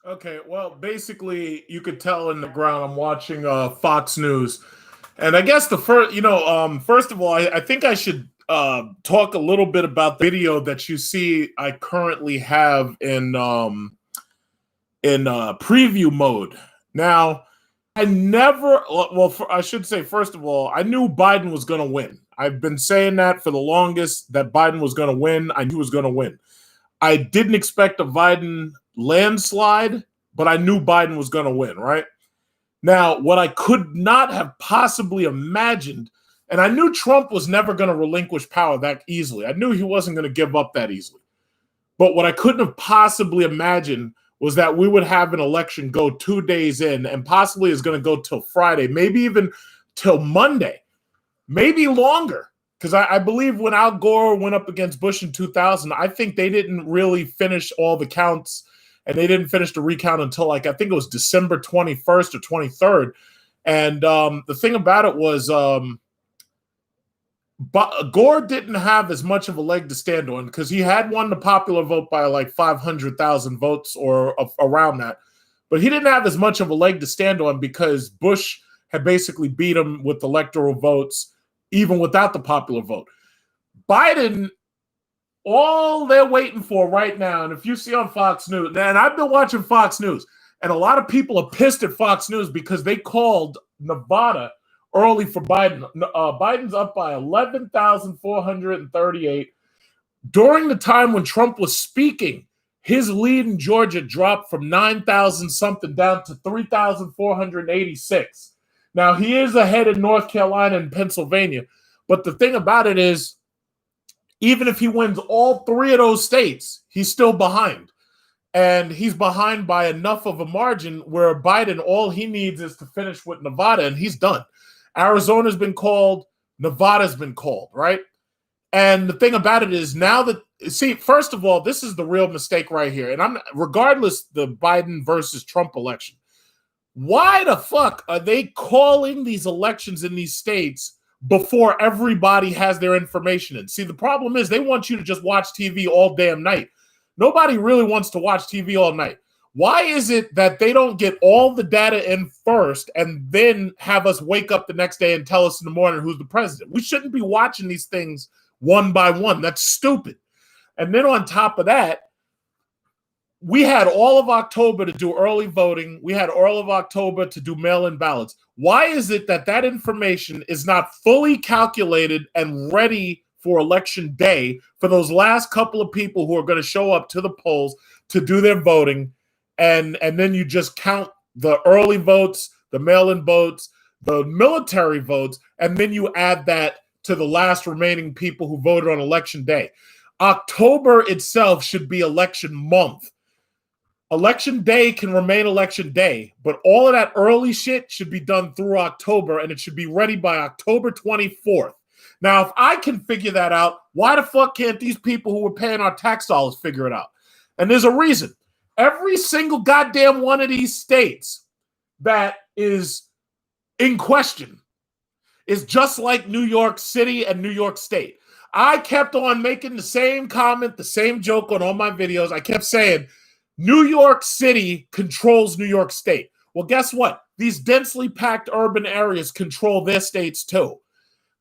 Okay, well, basically, you could tell in the ground I'm watching Fox News, and I guess the first, first of all, I think I should talk a little bit about the video that you see I currently have in preview mode. Now, I never, I should say, first of all, I knew Biden was going to win. I've been saying that for the longest, that Biden was going to win. I knew he was going to win. I didn't expect a Biden landslide, but I knew Biden was going to win, right? Now, what I could not have possibly imagined, and I knew Trump was never going to relinquish power that easily. I knew he wasn't going to give up that easily. But what I couldn't have possibly imagined was that we would have an election go 2 days in and possibly is going to go till Friday, maybe even till Monday, maybe longer. Because I believe when Al Gore went up against Bush in 2000, I think they didn't really finish all the counts, and they didn't finish the recount until I think it was December 21st or 23rd. And the thing about it was Gore didn't have as much of a leg to stand on because he had won the popular vote by like 500,000 votes or around that. But he didn't have as much of a leg to stand on because Bush had basically beat him with electoral votes, even without the popular vote. Biden, all they're waiting for right now, and if you see on Fox News, and I've been watching Fox News, and a lot of people are pissed at Fox News because they called Nevada early for Biden. Biden's up by 11,438. During the time when Trump was speaking, his lead in Georgia dropped from 9,000 something down to 3,486. Now, he is ahead in North Carolina and Pennsylvania. But the thing about it is, even if he wins all three of those states, he's still behind. And he's behind by enough of a margin where Biden, all he needs is to finish with Nevada, and he's done. Arizona's been called. Nevada's been called, right? And the thing about it is now that, see, first of all, this is the real mistake right here. And regardless the Biden versus Trump election, why the fuck are they calling these elections in these states before everybody has their information in? See, the problem is they want you to just watch TV all damn night. Nobody really wants to watch TV all night. Why is it that they don't get all the data in first and then have us wake up the next day and tell us in the morning who's the president? We shouldn't be watching these things one by one. That's stupid. And then on top of that, we had all of October to do early voting. We had all of October to do mail-in ballots. Why is it that that information is not fully calculated and ready for election day for those last couple of people who are going to show up to the polls to do their voting, and then you just count the early votes, the mail-in votes, the military votes, and then you add that to the last remaining people who voted on election day? October itself should be election month. Election day can remain election day, but all of that early shit should be done through October, and it should be ready by October 24th. Now, if I can figure that out, why the fuck can't these people who are paying our tax dollars figure it out? And there's a reason. Every single goddamn one of these states that is in question is just like New York City and New York State. I kept on making the same comment, the same joke on all my videos. I kept saying, New York City controls New York State. Well, guess what? These densely packed urban areas control their states too.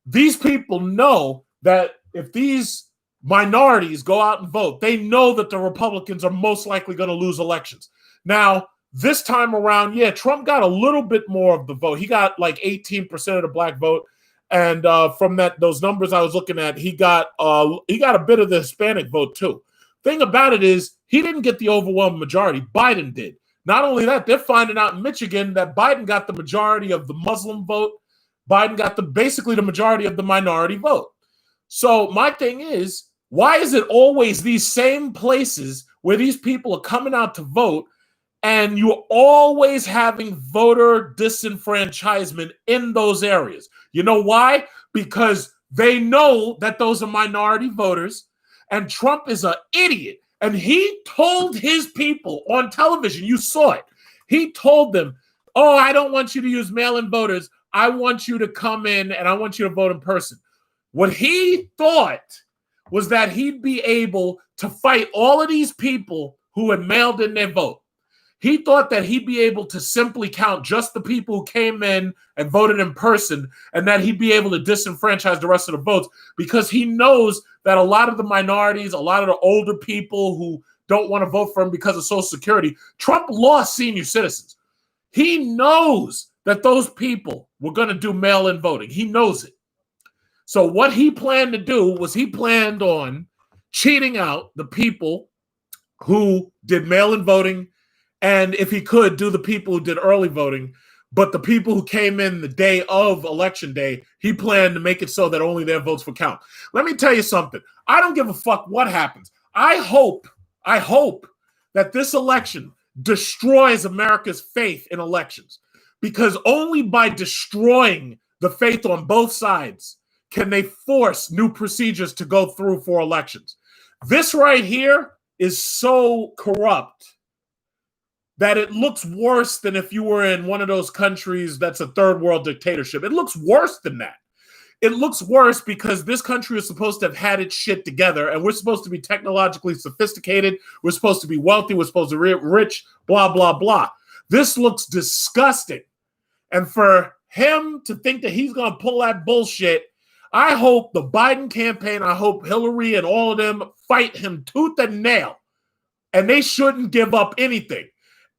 These people know that if these minorities go out and vote, they know that the Republicans are most likely going to lose elections. Now, this time around, yeah, Trump got a little bit more of the vote. He got like 18% of the black vote. And from those numbers I was looking at, he got a bit of the Hispanic vote too. Thing about it is, he didn't get the overwhelming majority. Biden did. Not only that, they're finding out in Michigan that Biden got the majority of the Muslim vote. Biden got basically the majority of the minority vote. So my thing is, why is it always these same places where these people are coming out to vote and you're always having voter disenfranchisement in those areas? You know why? Because they know that those are minority voters. And Trump is an idiot. And he told his people on television, you saw it. He told them, oh, I don't want you to use mail-in voters. I want you to come in and I want you to vote in person. What he thought was that he'd be able to fight all of these people who had mailed in their vote. He thought that he'd be able to simply count just the people who came in and voted in person, and that he'd be able to disenfranchise the rest of the votes, because he knows that a lot of the minorities, a lot of the older people who don't want to vote for him because of Social Security, Trump lost senior citizens. He knows that those people were going to do mail-in voting. He knows it. So what he planned to do was he planned on cheating out the people who did mail-in voting, and if he could, do the people who did early voting. But the people who came in the day of Election Day, he planned to make it so that only their votes would count. Let me tell you something. I don't give a fuck what happens. I hope that this election destroys America's faith in elections, because only by destroying the faith on both sides can they force new procedures to go through for elections. This right here is so corrupt that it looks worse than if you were in one of those countries that's a third world dictatorship. It looks worse than that. It looks worse because this country is supposed to have had its shit together, and we're supposed to be technologically sophisticated. We're supposed to be wealthy. We're supposed to be rich, blah, blah, blah. This looks disgusting. And for him to think that he's going to pull that bullshit, I hope the Biden campaign, I hope Hillary and all of them fight him tooth and nail. And they shouldn't give up anything.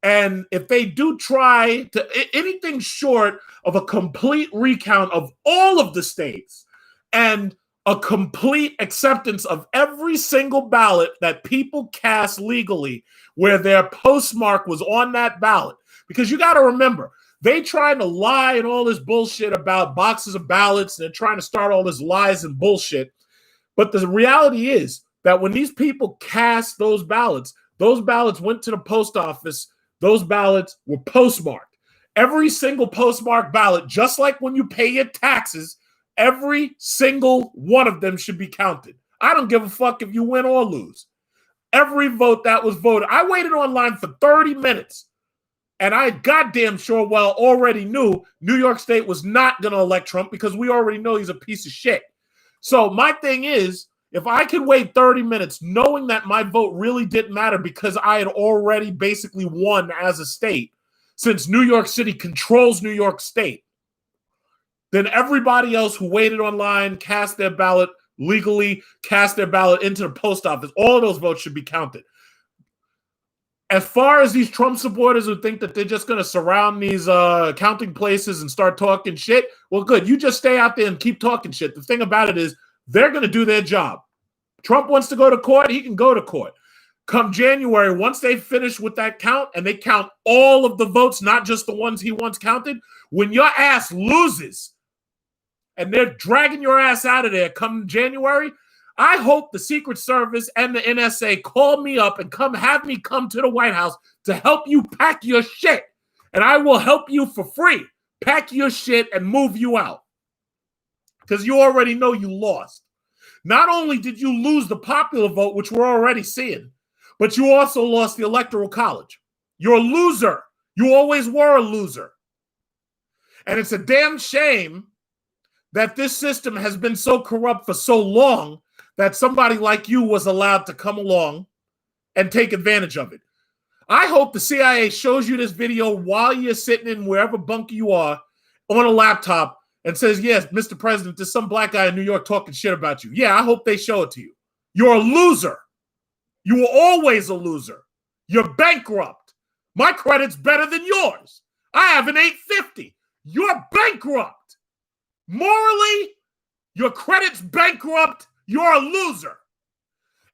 And if they do try to anything short of a complete recount of all of the states and a complete acceptance of every single ballot that people cast legally where their postmark was on that ballot, because you got to remember, they trying to lie and all this bullshit about boxes of ballots, and they're trying to start all this lies and bullshit. But the reality is that when these people cast those ballots went to the post office. Those ballots were postmarked. Every single postmarked ballot, just like when you pay your taxes, every single one of them should be counted. I don't give a fuck if you win or lose. Every vote that was voted. I waited online for 30 minutes, and I goddamn sure well already knew New York State was not going to elect Trump, because we already know he's a piece of shit. So my thing is, if I could wait 30 minutes knowing that my vote really didn't matter because I had already basically won as a state, since New York City controls New York State, then everybody else who waited online, cast their ballot legally, cast their ballot into the post office, all of those votes should be counted. As far as these Trump supporters who think that they're just going to surround these counting places and start talking shit, well, good. You just stay out there and keep talking shit. The thing about it is, they're going to do their job. Trump wants to go to court, he can go to court. Come January, once they finish with that count and they count all of the votes, not just the ones he wants counted, when your ass loses and they're dragging your ass out of there come January, I hope the Secret Service and the NSA call me up and have me come to the White House to help you pack your shit. And I will help you for free. Pack your shit and move you out. Because you already know you lost. Not only did you lose the popular vote, which we're already seeing, but you also lost the Electoral College. You're a loser. You always were a loser. And it's a damn shame that this system has been so corrupt for so long that somebody like you was allowed to come along and take advantage of it. I hope the CIA shows you this video while you're sitting in wherever bunker you are on a laptop and says, yes, Mr. President, there's some black guy in New York talking shit about you. Yeah, I hope they show it to you. You're a loser. You were always a loser. You're bankrupt. My credit's better than yours. I have an 850. You're bankrupt. Morally, your credit's bankrupt. You're a loser.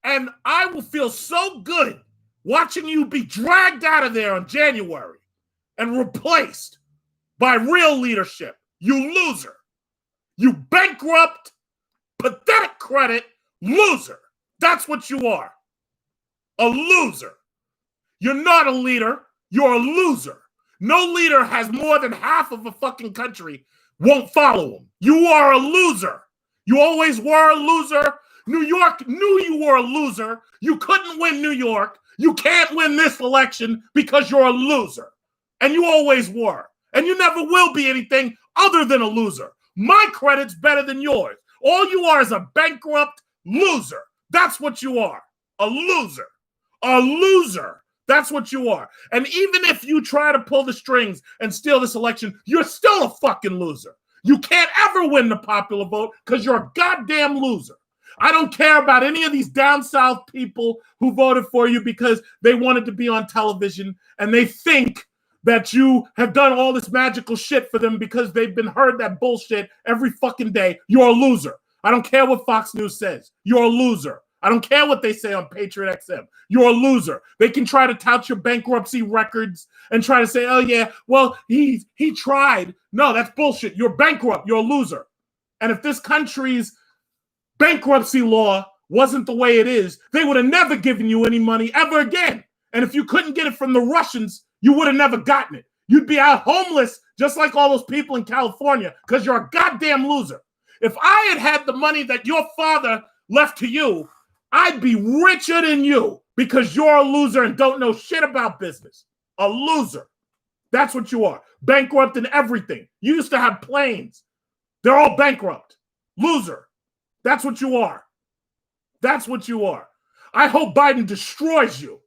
And I will feel so good watching you be dragged out of there in January and replaced by real leadership. You loser. You bankrupt, pathetic credit loser. That's what you are. A loser. You're not a leader. You're a loser. No leader has more than half of a fucking country won't follow him. You are a loser. You always were a loser. New York knew you were a loser. You couldn't win New York. You can't win this election because you're a loser. And you always were. And you never will be anything other than a loser. My credit's better than yours. All you are is a bankrupt loser. That's what you are. A loser. A loser. That's what you are. And even if you try to pull the strings and steal this election, you're still a fucking loser. You can't ever win the popular vote because you're a goddamn loser. I don't care about any of these down south people who voted for you because they wanted to be on television and they think that you have done all this magical shit for them because they've been heard that bullshit every fucking day. You're a loser. I don't care what Fox News says. You're a loser. I don't care what they say on Patriot XM. You're a loser. They can try to tout your bankruptcy records and try to say, oh yeah, well, he tried. No, that's bullshit. You're bankrupt. You're a loser. And if this country's bankruptcy law wasn't the way it is, they would have never given you any money ever again. And if you couldn't get it from the Russians, you would have never gotten it. You'd be out homeless just like all those people in California because you're a goddamn loser. If I had had the money that your father left to you, I'd be richer than you because you're a loser and don't know shit about business. A loser. That's what you are. Bankrupt in everything. You used to have planes. They're all bankrupt. Loser. That's what you are. That's what you are. I hope Biden destroys you.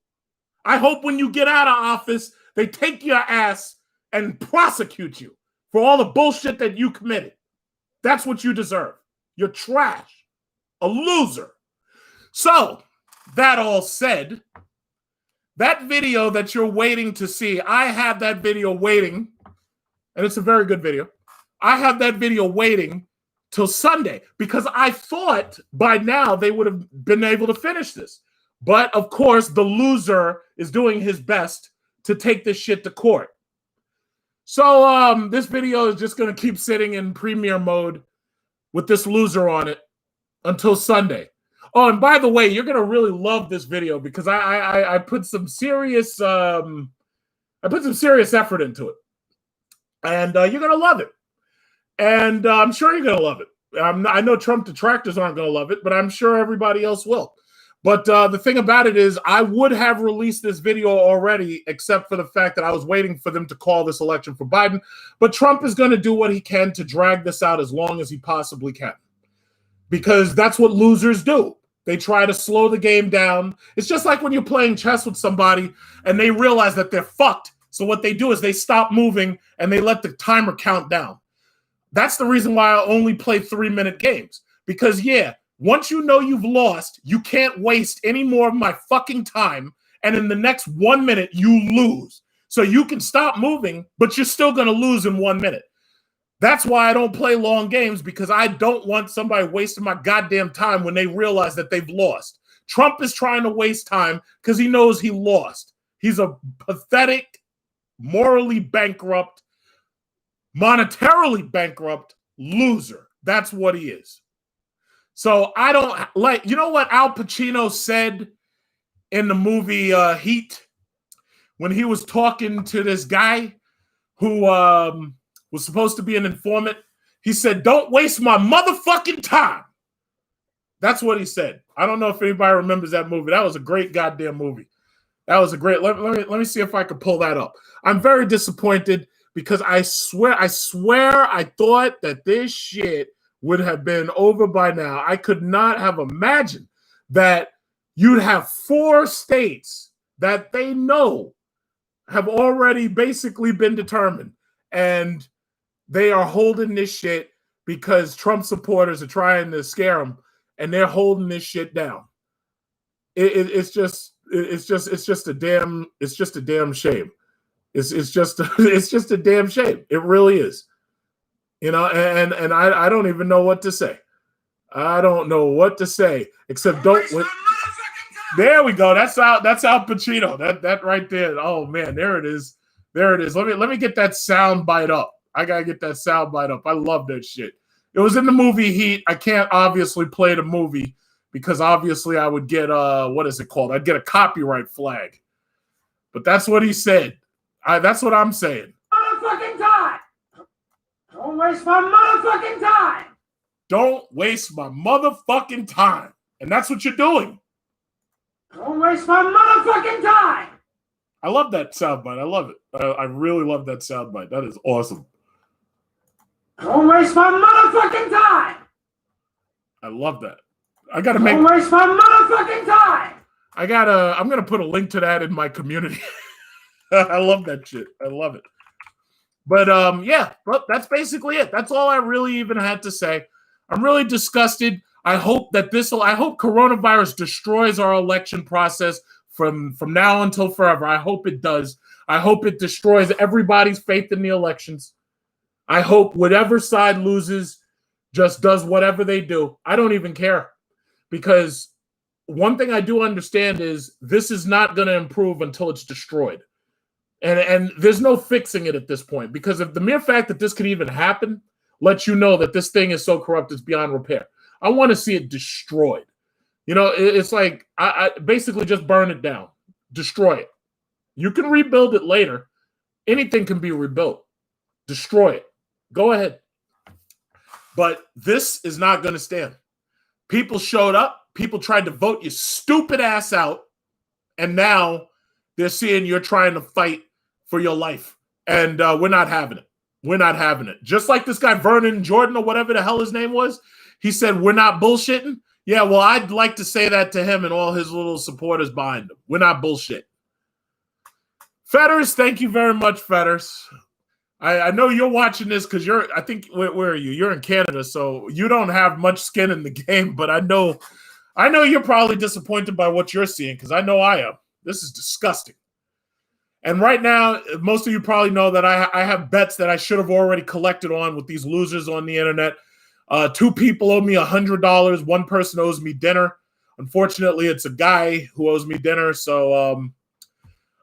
I hope when you get out of office, they take your ass and prosecute you for all the bullshit that you committed. That's what you deserve. You're trash. A loser. So, that all said, that video that you're waiting to see, I have that video waiting, and it's a very good video. I have that video waiting till Sunday because I thought by now they would have been able to finish this. But, of course, the loser is doing his best to take this shit to court. So, this video is just going to keep sitting in premiere mode with this loser on it until Sunday. Oh, and by the way, you're gonna really love this video because I put some serious effort into it, and you're gonna love it. And I'm sure you're gonna love it. I know Trump detractors aren't gonna love it, but I'm sure everybody else will. But the thing about it is, I would have released this video already, except for the fact that I was waiting for them to call this election for Biden. But Trump is going to do what he can to drag this out as long as he possibly can, because that's what losers do. They try to slow the game down. It's just like when you're playing chess with somebody and they realize that they're fucked. So what they do is they stop moving and they let the timer count down. That's the reason why I only play 3-minute games. Because, yeah, once you know you've lost, you can't waste any more of my fucking time. And in the next 1 minute, you lose. So you can stop moving, but you're still going to lose in 1 minute. That's why I don't play long games, because I don't want somebody wasting my goddamn time when they realize that they've lost. Trump is trying to waste time because he knows he lost. He's a pathetic, morally bankrupt, monetarily bankrupt loser. That's what he is. So I don't like, you know what Al Pacino said in the movie Heat when he was talking to this guy who was supposed to be an informant? He said, "Don't waste my motherfucking time." That's what he said. I don't know if anybody remembers that movie. That was a great goddamn movie. That was a great. Let me see if I could pull that up. I'm very disappointed because I swear I thought that this shit would have been over by now. I could not have imagined that you'd have 4 states that they know have already basically been determined, and they are holding this shit because Trump supporters are trying to scare them, and they're holding this shit down. It's just a damn shame. It's just a damn shame. It really is. You know, and I don't even know what to say. I don't know what to say except don't. There we go. That's Al Pacino. That right there. Oh man, there it is. There it is. Let me get that sound bite up. I gotta get that sound bite up. I love that shit. It was in the movie Heat. I can't obviously play the movie because obviously I would get what is it called? I'd get a copyright flag. But that's what he said. That's what I'm saying. Motherfucking time. Don't waste my motherfucking time. Don't waste my motherfucking time. And that's what you're doing. Don't waste my motherfucking time. I love that soundbite. I love it. I really love that soundbite. That is awesome. Don't waste my motherfucking time. I love that. I gotta make. Don't waste my motherfucking time. I'm gonna put a link to that in my community. I love that shit. I love it. But yeah, but that's basically it. That's all I really even had to say. I'm really disgusted. I hope coronavirus destroys our election process from now until forever. I hope it does. I hope it destroys everybody's faith in the elections. I hope whatever side loses just does whatever they do. I don't even care, because one thing I do understand is this is not going to improve until it's destroyed. And there's no fixing it at this point, because if the mere fact that this could even happen lets you know that this thing is so corrupt it's beyond repair. I want to see it destroyed. You know, it's like I basically just burn it down, destroy it. You can rebuild it later. Anything can be rebuilt. Destroy it. Go ahead. But this is not going to stand. People showed up. People tried to vote your stupid ass out. And now they're seeing you're trying to fight for your life. And we're not having it. We're not having it. Just like this guy, Vernon Jordan, or whatever the hell his name was. He said, we're not bullshitting. Yeah, well, I'd like to say that to him and all his little supporters behind him. We're not bullshit. Fetters, thank you very much, Fetters. I know you're watching this because I think, where are you? You're in Canada, so you don't have much skin in the game, but I know you're probably disappointed by what you're seeing, because I know I am. This is disgusting. And right now, most of you probably know that I have bets that I should have already collected on with these losers on the internet. 2 people owe me $100. One person owes me dinner. Unfortunately, it's a guy who owes me dinner. So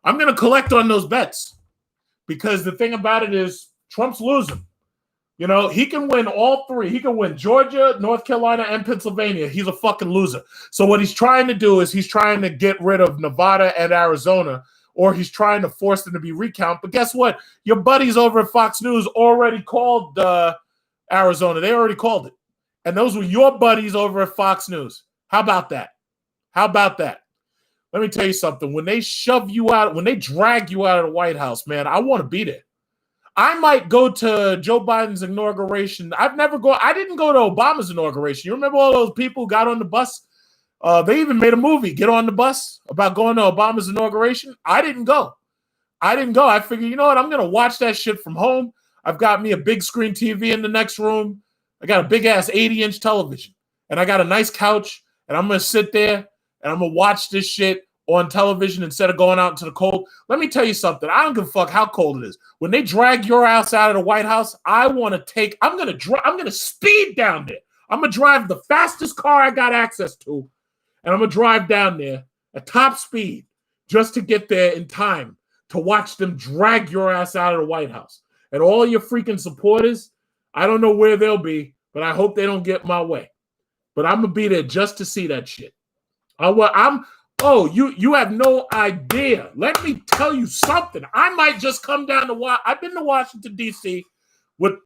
I'm going to collect on those bets, because the thing about it is Trump's losing. You know, he can win all 3. He can win Georgia, North Carolina, and Pennsylvania. He's a fucking loser. So what he's trying to do is he's trying to get rid of Nevada and Arizona, or he's trying to force them to be recounted. But guess what? Your buddies over at Fox News already called Arizona. They already called it. And those were your buddies over at Fox News. How about that? How about that? Let me tell you something. When they shove you out, when they drag you out of the White House, man, I want to be there. I might go to Joe Biden's inauguration. I didn't go to Obama's inauguration. You remember all those people who got on the bus? They even made a movie, Get on the Bus, about going to Obama's inauguration. I didn't go. I figured, you know what? I'm going to watch that shit from home. I've got me a big screen TV in the next room. I got a big-ass 80-inch television. And I got a nice couch. And I'm going to sit there and I'm going to watch this shit on television instead of going out into the cold. Let me tell you something. I don't give a fuck how cold it is. When they drag your ass out of the White House, I'm going to speed down there. I'm going to drive the fastest car I got access to. And I'm going to drive down there at top speed just to get there in time to watch them drag your ass out of the White House. And all your freaking supporters, I don't know where they'll be, but I hope they don't get my way. But I'm going to be there just to see that shit. You have no idea. Let me tell you something. I might just come down to I've been to Washington, D.C.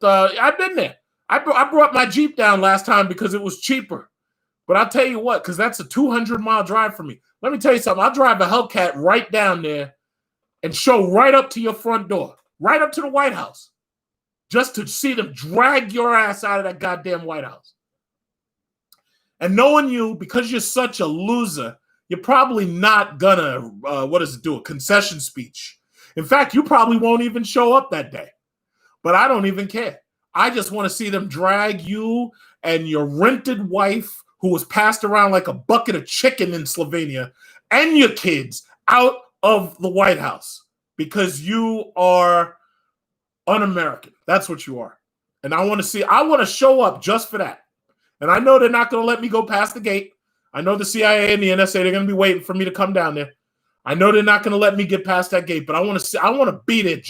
I've been there. I brought my Jeep down last time because it was cheaper. But I'll tell you what, because that's a 200-mile drive for me. Let me tell you something. I'll drive a Hellcat right down there and show right up to your front door, right up to the White House, just to see them drag your ass out of that goddamn White House. And knowing you, because you're such a loser, you're probably not gonna, a concession speech. In fact, you probably won't even show up that day. But I don't even care. I just want to see them drag you and your rented wife, who was passed around like a bucket of chicken in Slovenia, and your kids out of the White House, because you are un-American. That's what you are. And I want to show up just for that. And I know they're not going to let me go past the gate. I know the CIA and the NSA, they're going to be waiting for me to come down there. I know they're not going to let me get past that gate, but I want to be there.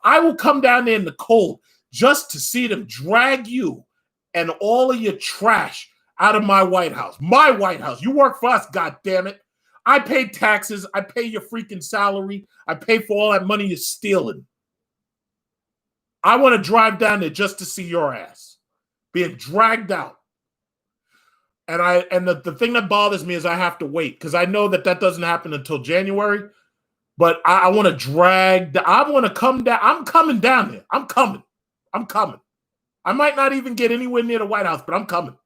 I will come down there in the cold just to see them drag you and all of your trash out of my White House. My White House. You work for us, goddammit. I pay taxes. I pay your freaking salary. I pay for all that money you're stealing. I want to drive down there just to see your ass being dragged out. And the thing that bothers me is I have to wait, because I know that doesn't happen until January. But I want to come down. I'm coming down there. I'm coming. I might not even get anywhere near the White House, but I'm coming.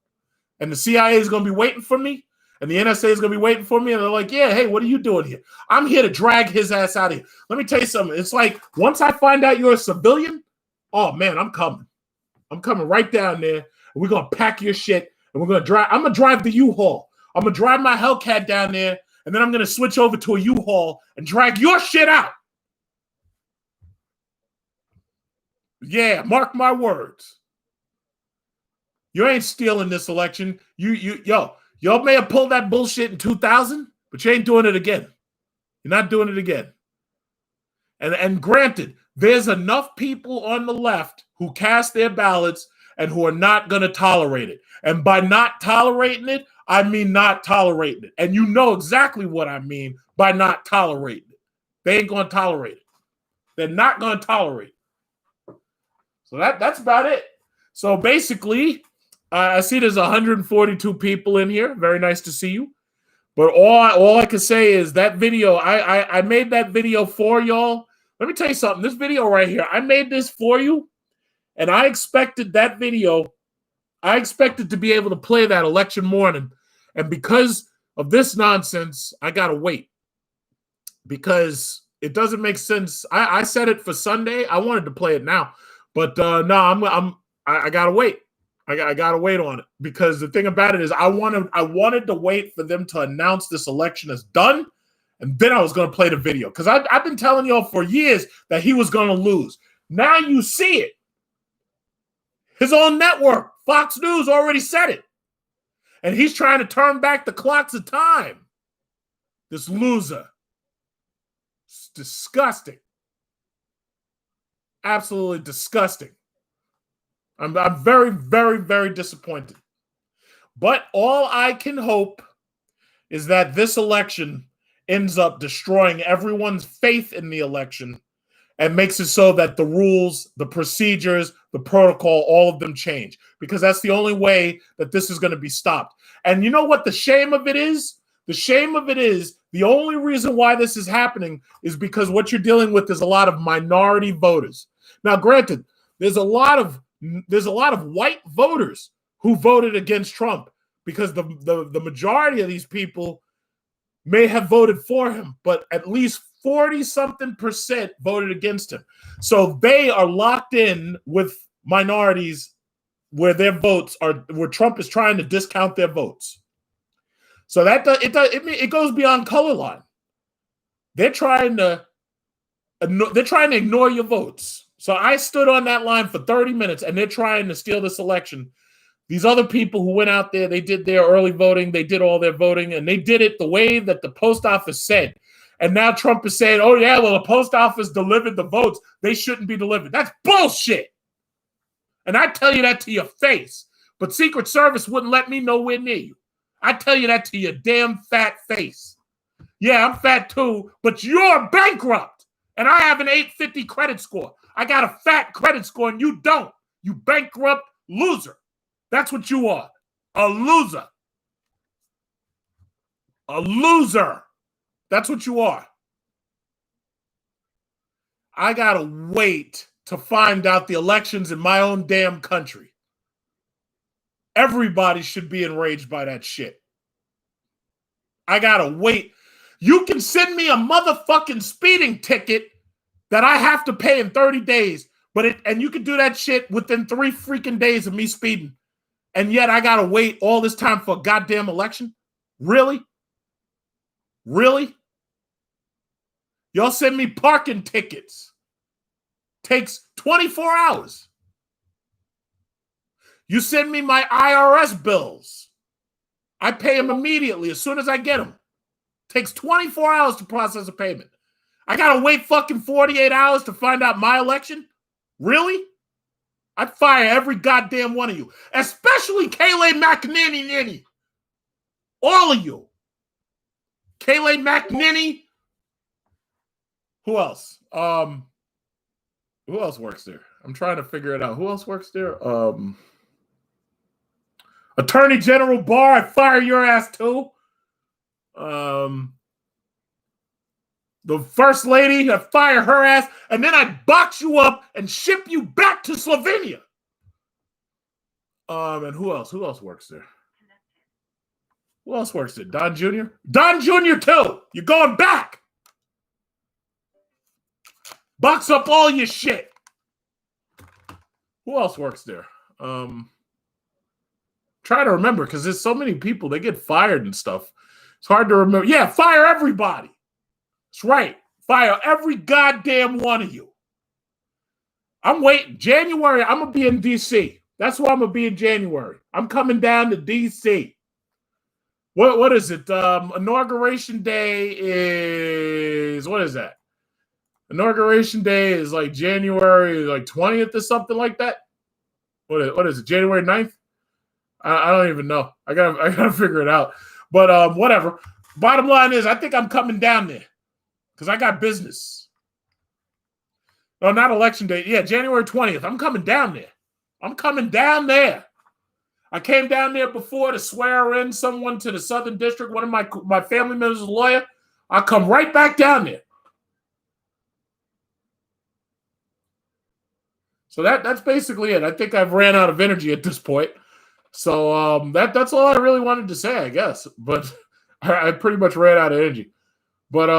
And the CIA is going to be waiting for me. And the NSA is going to be waiting for me. And they're like, yeah, hey, what are you doing here? I'm here to drag his ass out of here. Let me tell you something. It's like once I find out you're a civilian, oh, man, I'm coming. I'm coming right down there. And we're going to pack your shit. And we're going to drive. I'm going to drive the U-Haul. I'm going to drive my Hellcat down there. And then I'm going to switch over to a U-Haul and drag your shit out. Yeah, mark my words. You ain't stealing this election. Y'all may have pulled that bullshit in 2000, but you ain't doing it again. You're not doing it again. And granted, there's enough people on the left who cast their ballots and who are not going to tolerate it. And by not tolerating it, I mean not tolerating it. And you know exactly what I mean by not tolerating it. They ain't going to tolerate it. They're not going to tolerate it. So that's about it. So basically, I see there's 142 people in here. Very nice to see you. But all I can say is that video, I made that video for y'all. Let me tell you something. This video right here, I made this for you, and I expected that video, I expected to be able to play that election morning. And because of this nonsense, I got to wait. Because it doesn't make sense. I said it for Sunday. I wanted to play it now. But no, I got to wait. I got to wait on it, because the thing about it is I wanted to wait for them to announce this election is done, and then I was going to play the video, because I've been telling y'all for years that he was going to lose. Now you see it. His own network, Fox News, already said it, and he's trying to turn back the clocks of time. This loser. It's disgusting. Absolutely disgusting. I'm very, very, very disappointed. But all I can hope is that this election ends up destroying everyone's faith in the election and makes it so that the rules, the procedures, the protocol, all of them change. Because that's the only way that this is going to be stopped. And you know what the shame of it is? The shame of it is the only reason why this is happening is because what you're dealing with is a lot of minority voters. Now, granted, there's a lot of white voters who voted against Trump, because the majority of these people may have voted for him, but at least 40-something% voted against him. So they are locked in with minorities where their votes are, where Trump is trying to discount their votes. So it goes beyond color line. They're trying to ignore your votes. So I stood on that line for 30 minutes, and they're trying to steal this election. These other people who went out there, they did their early voting, they did all their voting, and they did it the way that the post office said. And now Trump is saying, oh, yeah, well, the post office delivered the votes. They shouldn't be delivered. That's bullshit. And I tell you that to your face. But Secret Service wouldn't let me nowhere near you. I tell you that to your damn fat face. Yeah, I'm fat too, but you're bankrupt. And I have an 850 credit score. I got a fat credit score and you don't. You bankrupt loser. That's what you are. A loser. A loser. That's what you are. I gotta wait to find out the elections in my own damn country. Everybody should be enraged by that shit. I gotta wait. You can send me a motherfucking speeding ticket that I have to pay in 30 days, and you can do that shit within 3 freaking days of me speeding. And yet I gotta wait all this time for a goddamn election? Really? Really? Y'all send me parking tickets. Takes 24 hours. You send me my IRS bills. I pay them immediately as soon as I get them. Takes 24 hours to process a payment. I gotta wait fucking 48 hours to find out my election? Really? I'd fire every goddamn one of you. Especially Kayleigh McEnany. All of you. Kayleigh McEnany. Who else? Who else works there? I'm trying to figure it out. Who else works there? Attorney General Barr, I'd fire your ass too. The First Lady, I'd fire her ass, and then I'd box you up and ship you back to Slovenia. And who else? Who else works there? Who else works there? Don Jr.? Don Jr. too. You're going back. Box up all your shit. Who else works there? Try to remember because there's so many people. They get fired and stuff. It's hard to remember. Yeah, fire everybody. That's right. Fire every goddamn one of you. I'm waiting. January, I'm going to be in D.C. That's where I'm going to be in January. I'm coming down to D.C. What is it? Inauguration day is, what is that? Inauguration day is like January like 20th or something like that. What is it? January 9th? I don't even know. I gotta figure it out. But whatever. Bottom line is I think I'm coming down there because I got business. No, not election day. Yeah, January 20th. I'm coming down there. I'm coming down there. I came down there before to swear in someone to the Southern District. One of my family members is a lawyer. I'll come right back down there. So that's basically it. I think I've ran out of energy at this point. So that's all I really wanted to say, I guess. But I pretty much ran out of energy. But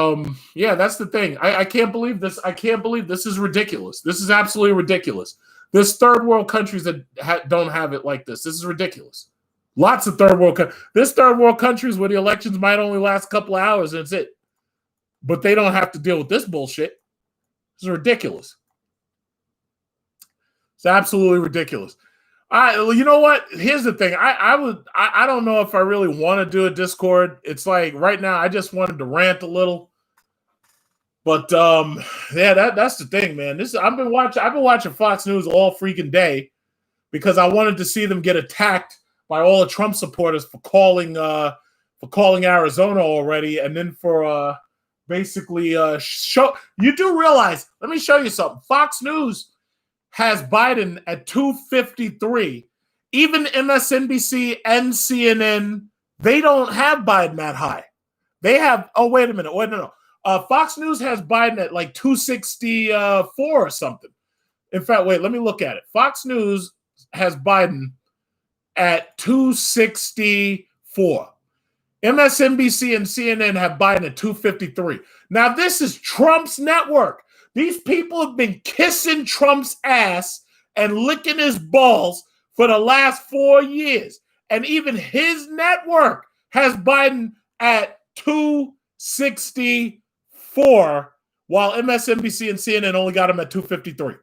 yeah, that's the thing. I can't believe this. I can't believe this is ridiculous. This is absolutely ridiculous. There's third world countries that don't have it like this. This is ridiculous. Lots of third world countries. There's third world countries where the elections might only last a couple of hours and that's it. But they don't have to deal with this bullshit. This is ridiculous. It's absolutely ridiculous. You know what? Here's the thing. I don't know if I really want to do a Discord. It's like right now I just wanted to rant a little. But yeah, that's the thing, man. I've been watching Fox News all freaking day because I wanted to see them get attacked by all the Trump supporters for calling Arizona already, and then for basically show. You do realize? Let me show you something. Fox News has Biden at 253. Even MSNBC and CNN, they don't have Biden that high. They have. Oh, wait a minute. Wait, no. Fox News has Biden at like 264 or something. In fact, wait, let me look at it. Fox News has Biden at 264. MSNBC and CNN have Biden at 253. Now, this is Trump's network. These people have been kissing Trump's ass and licking his balls for the last 4 years. And even his network has Biden at 264. While MSNBC and CNN only got him at 253.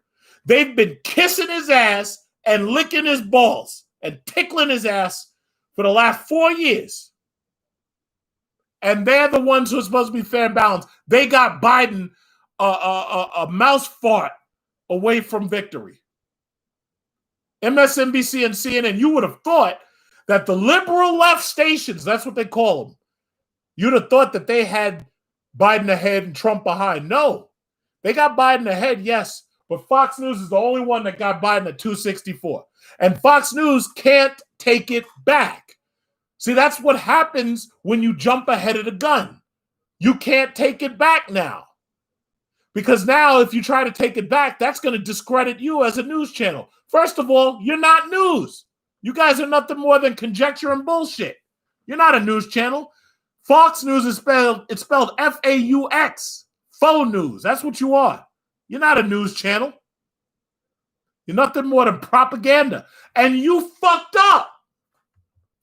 They've been kissing his ass and licking his balls and tickling his ass for the last 4 years. And they're the ones who are supposed to be fair and balanced. They got Biden a mouse fart away from victory. MSNBC and CNN, you would have thought that the liberal left stations, that's what they call them, you'd have thought that they had Biden ahead and Trump behind. No, they got Biden ahead, yes, but Fox News is the only one that got Biden at 264. And Fox News can't take it back. See, that's what happens when you jump ahead of the gun. You can't take it back now. Because now if you try to take it back, that's going to discredit you as a news channel. First of all, you're not news. You guys are nothing more than conjecture and bullshit. You're not a news channel. Fox News is spelled F-A-U-X. Faux news. That's what you are. You're not a news channel. You're nothing more than propaganda. And you fucked up.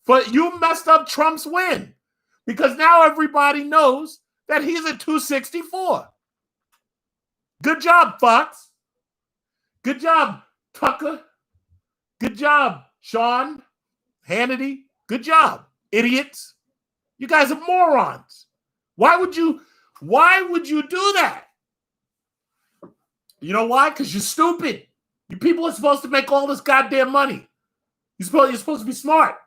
But you messed up Trump's win. Because now everybody knows that he's at 264. Good job, Fox. Good job, Tucker. Good job, Sean Hannity. Good job, idiots. You guys are morons. Why would you do that? You know why? Because you're stupid. You people are supposed to make all this goddamn money. You're supposed to be smart.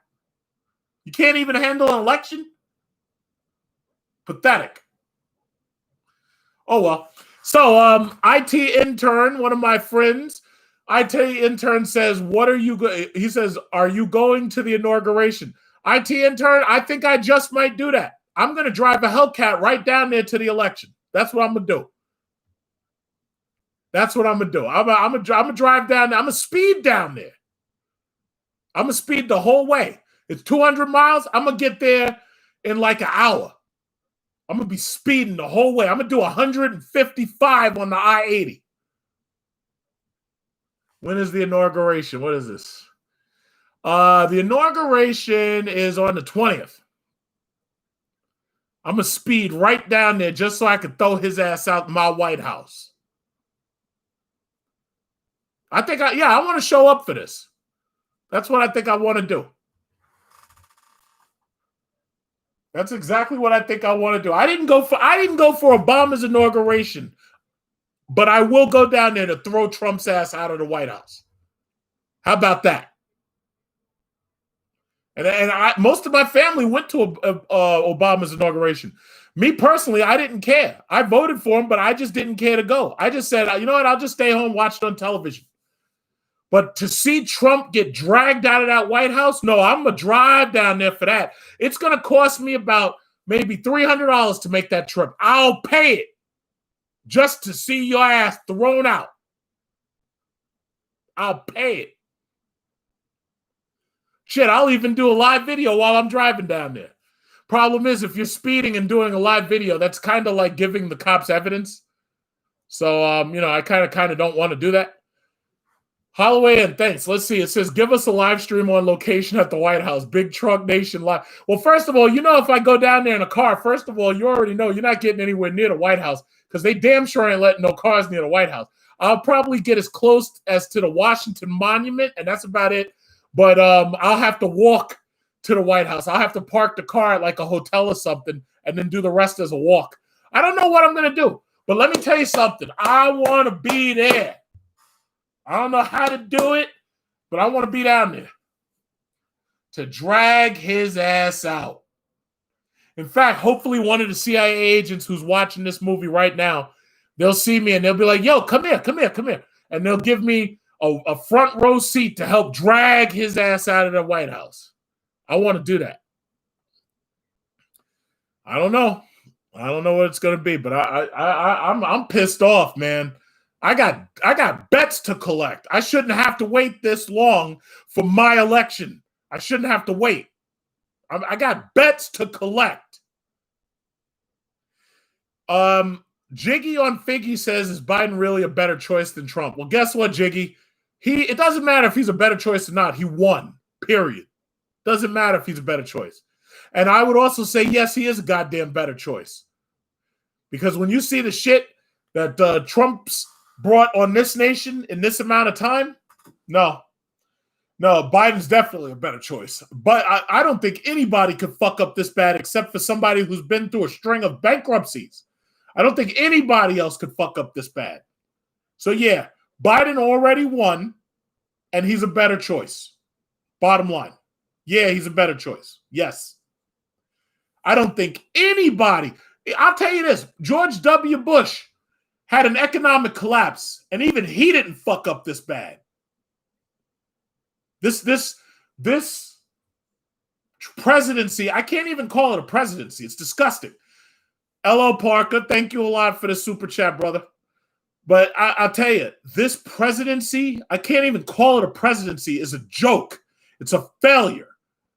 You can't even handle an election? Pathetic. Oh, well. So, IT intern, one of my friends, IT intern says, he says, are you going to the inauguration? IT intern, I think I just might do that. I'm going to drive a Hellcat right down there to the election. That's what I'm going to do. That's what I'm going to do. I'm going to drive down there. I'm going to speed down there. I'm going to speed the whole way. It's 200 miles. I'm going to get there in like an hour. I'm going to be speeding the whole way. I'm going to do 155 on the I-80. When is the inauguration? What is this? The inauguration is on the 20th. I'm going to speed right down there just so I can throw his ass out my White House. I want to show up for this. That's what I think I want to do. That's exactly what I think I want to do. I didn't go for Obama's inauguration, but I will go down there to throw Trump's ass out of the White House. How about that? And most of my family went to Obama's inauguration. Me personally, I didn't care. I voted for him, but I just didn't care to go. I just said, you know what? I'll just stay home, watch it on television. But to see Trump get dragged out of that White House, no, I'm going to drive down there for that. It's going to cost me about maybe $300 to make that trip. I'll pay it just to see your ass thrown out. I'll pay it. Shit, I'll even do a live video while I'm driving down there. Problem is, if you're speeding and doing a live video, that's kind of like giving the cops evidence. So, I kind of don't want to do that. Holloway, and thanks. Let's see. It says, give us a live stream on location at the White House. Big Truck Nation live. Well, first of all, if I go down there in a car, first of all, you already know you're not getting anywhere near the White House because they damn sure ain't letting no cars near the White House. I'll probably get as close as to the Washington Monument, and that's about it. But I'll have to walk to the White House. I'll have to park the car at like a hotel or something and then do the rest as a walk. I don't know what I'm going to do. But let me tell you something. I want to be there. I don't know how to do it, but I want to be down there to drag his ass out. In fact, hopefully one of the CIA agents who's watching this movie right now, they'll see me and they'll be like, yo, come here. And they'll give me a front row seat to help drag his ass out of the White House. I want to do that. I don't know what it's going to be, but I'm pissed off, man. I got bets to collect. I shouldn't have to wait this long for my election. I shouldn't have to wait. I got bets to collect. Jiggy on Figgy says, is Biden really a better choice than Trump? Well, guess what, Jiggy? It doesn't matter if he's a better choice or not. He won, period. Doesn't matter if he's a better choice. And I would also say, yes, he is a goddamn better choice. Because when you see the shit that Trump's brought on this nation in this amount of time, no, Biden's definitely a better choice. But I don't think anybody could fuck up this bad except for somebody who's been through a string of bankruptcies. I don't think anybody else could fuck up this bad. So, yeah, Biden already won, and he's a better choice. Bottom line. Yeah, he's a better choice. Yes. I don't think anybody, I'll tell you this, George W. Bush had an economic collapse, and even he didn't fuck up this bad. This presidency, I can't even call it a presidency. It's disgusting. L.O. Parker, thank you a lot for the super chat, brother. But I'll tell you, this presidency, I can't even call it a presidency, is a joke. It's a failure,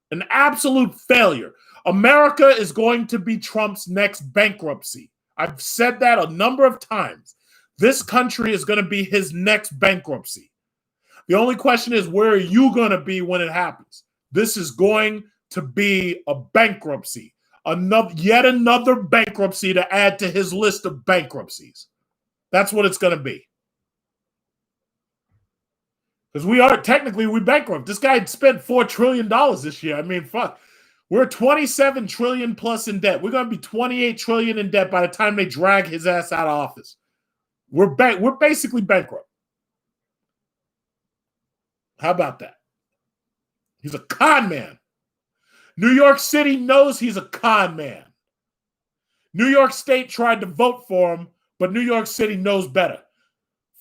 an absolute failure. America is going to be Trump's next bankruptcy. I've said that a number of times. This country is going to be his next bankruptcy. The only question is, where are you going to be when it happens? This is going to be a bankruptcy. Yet another bankruptcy to add to his list of bankruptcies. That's what it's going to be. Because we bankrupt. This guy spent $4 trillion this year. I mean, fuck. We're 27 trillion plus in debt. We're going to be 28 trillion in debt by the time they drag his ass out of office. We're basically bankrupt. How about that? He's a con man. New York City knows he's a con man. New York State tried to vote for him, but New York City knows better.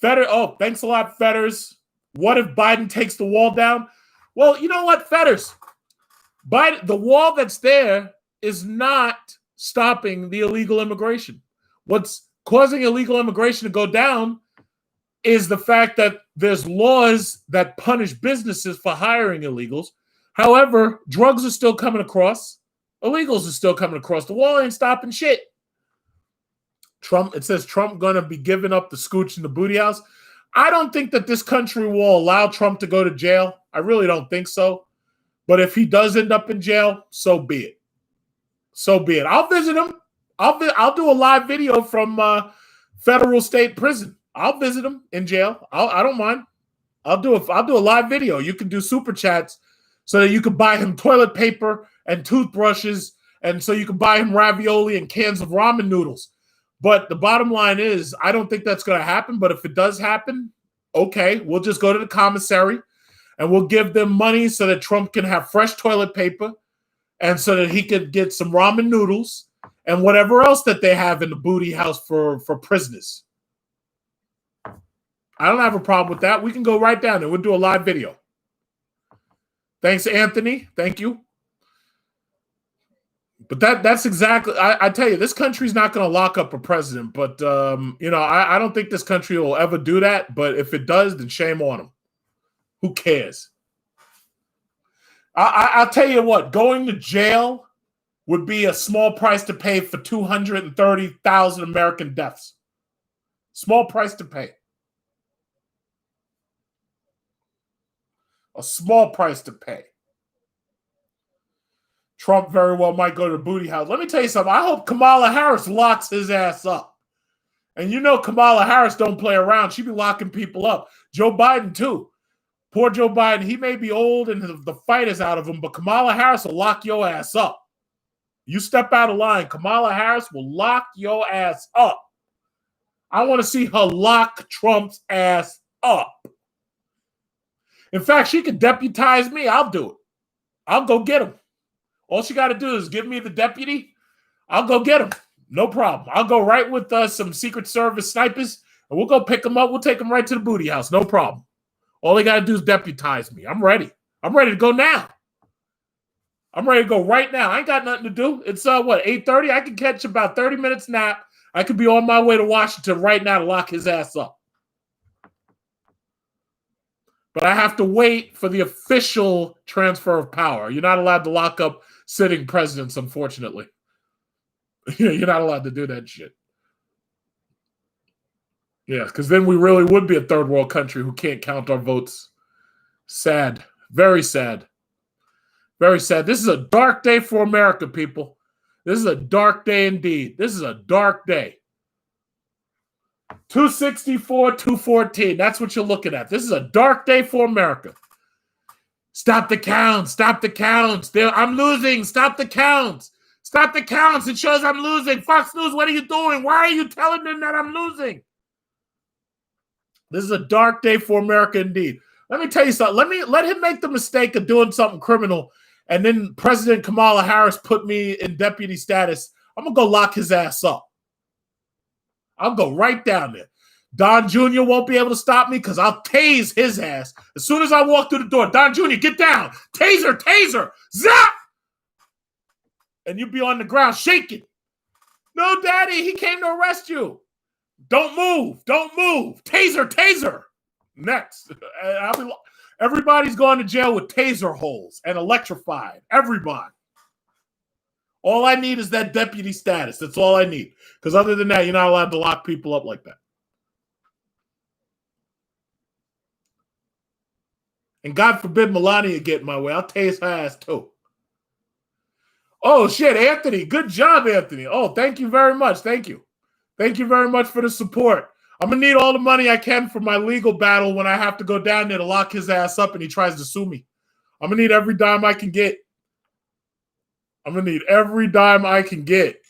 Thanks a lot, Fetters. What if Biden takes the wall down? Well, you know what, Fetters? The wall that's there is not stopping the illegal immigration. What's causing illegal immigration to go down is the fact that there's laws that punish businesses for hiring illegals. However, drugs are still coming across. Illegals are still coming across the wall. Ain't stopping shit. Trump, it says Trump going to be giving up the scooch in the booty house. I don't think that this country will allow Trump to go to jail. I really don't think so. But if he does end up in jail, so be it. So be it. I'll visit him. I'll do a live video from federal state prison. I'll visit him in jail. I don't mind. I'll do a live video. You can do super chats so that you can buy him toilet paper and toothbrushes, and so you can buy him ravioli and cans of ramen noodles. But the bottom line is, I don't think that's going to happen. But if it does happen, okay, we'll just go to the commissary and we'll give them money so that Trump can have fresh toilet paper and so that he could get some ramen noodles and whatever else that they have in the booty house for prisoners. I don't have a problem with that. We can go right down there. We'll do a live video. Thanks, Anthony. Thank you. But that's exactly, I tell you, this country's not going to lock up a president. But, I don't think this country will ever do that. But if it does, then shame on them. Who cares? I'll tell you what, going to jail would be a small price to pay for 230,000 American deaths. Small price to pay. A small price to pay. Trump very well might go to the booty house. Let me tell you something. I hope Kamala Harris locks his ass up. And you know Kamala Harris don't play around. She be locking people up. Joe Biden, too. Poor Joe Biden. He may be old and the fight is out of him, but Kamala Harris will lock your ass up. You step out of line, Kamala Harris will lock your ass up. I want to see her lock Trump's ass up. In fact, she could deputize me. I'll do it. I'll go get him. All she got to do is give me the deputy. I'll go get him. No problem. I'll go right with some Secret Service snipers, and we'll go pick him up. We'll take him right to the booty house. No problem. All they got to do is deputize me. I'm ready. I'm ready to go now. I'm ready to go right now. I ain't got nothing to do. It's, 8:30? I can catch about 30 minutes nap. I could be on my way to Washington right now to lock his ass up. But I have to wait for the official transfer of power. You're not allowed to lock up sitting presidents, unfortunately. You're not allowed to do that shit. Yeah, because then we really would be a third world country who can't count our votes. Sad. Very sad. Very sad. This is a dark day for America, people. This is a dark day indeed. This is a dark day. 264, 214. That's what you're looking at. This is a dark day for America. Stop the counts. Stop the counts. I'm losing. Stop the counts. Stop the counts. It shows I'm losing. Fox News, what are you doing? Why are you telling them that I'm losing? This is a dark day for America indeed. Let me tell you something. Let him make the mistake of doing something criminal, and then President Kamala Harris put me in deputy status. I'm going to go lock his ass up. I'll go right down there. Don Jr. won't be able to stop me because I'll tase his ass. As soon as I walk through the door, Don Jr., get down. Taser, taser, zap! And you'll be on the ground shaking. No, Daddy, he came to arrest you. Don't move. Don't move. Taser, taser. Next. Everybody's going to jail with taser holes and electrified. Everybody. All I need is that deputy status. That's all I need. Because other than that, you're not allowed to lock people up like that. And God forbid Melania get in my way. I'll tase her ass too. Oh, shit, Anthony. Good job, Anthony. Oh, thank you very much. Thank you. Thank you very much for the support. I'm going to need all the money I can for my legal battle when I have to go down there to lock his ass up and he tries to sue me. I'm going to need every dime I can get. I'm going to need every dime I can get.